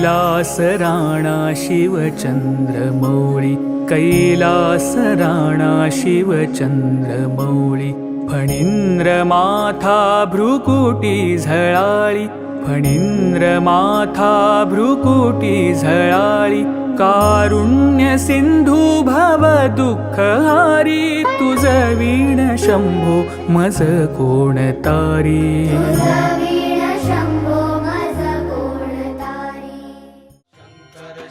कैलास राणा शिवचंद्रमौळी, कैलास राणा शिवचंद्रमौळी. फणींद्र माथा भ्रुकुटी झळाळी, फणींद्र माथा भ्रुकुटी झळाळी. कारुण्य सिंधू भव दुःखहारी, तुझ वीण शंभो मज कोण तारी.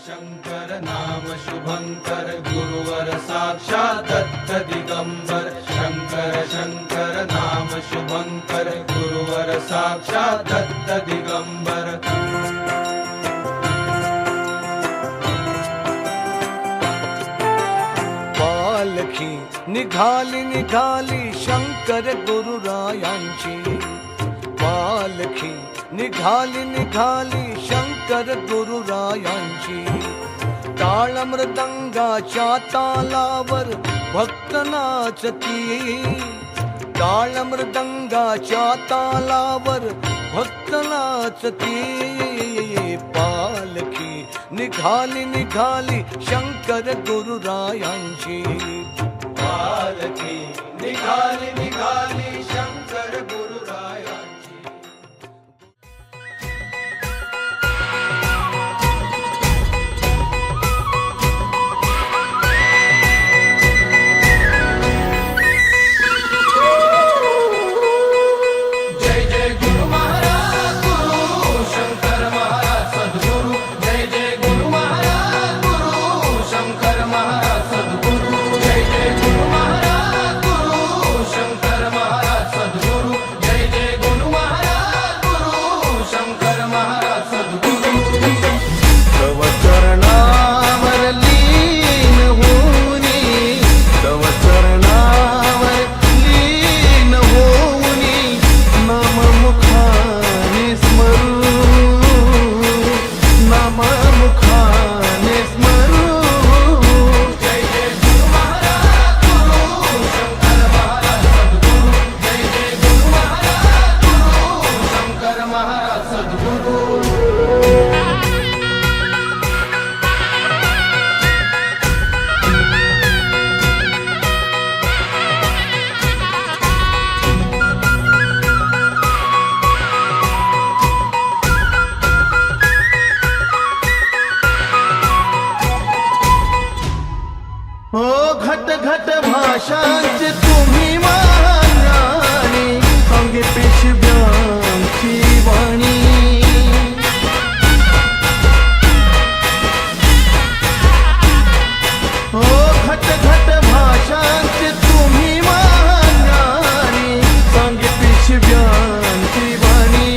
शंकर नाम शुभंकर, गुरुवर साक्षात दत्त दिगंबर. शंकर शंकर नाम शुभंकर, गुरुवर साक्षात दत्त दिगंबर. पालखी निघाली निघाली शंकर गुरुरायांची, पालखी निघाली निघाली शंकर गुरुरायांची. टाळ मृदंगाच्या तालावर भक्त नाचती, टाळ मृदंगाच्या तालावर भक्त नाचती. पालखी निघाली निघाली शंकर गुरुरायांची, पालखी निघाली निघाली शंकर गुरुरायांची. घट घट भाषांचे तुम्ही महाराणी, अंगे पेशव्यांची वाणी. घट घट भाषांचे तुम्ही महाराणी, अंगे पेशव्यांची वाणी.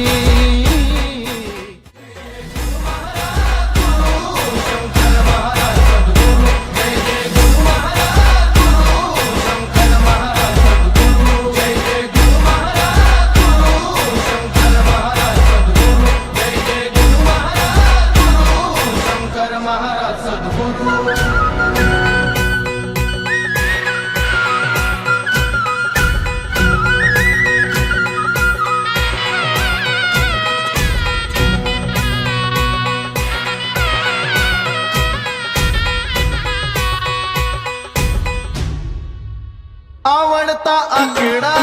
आवडता आकडा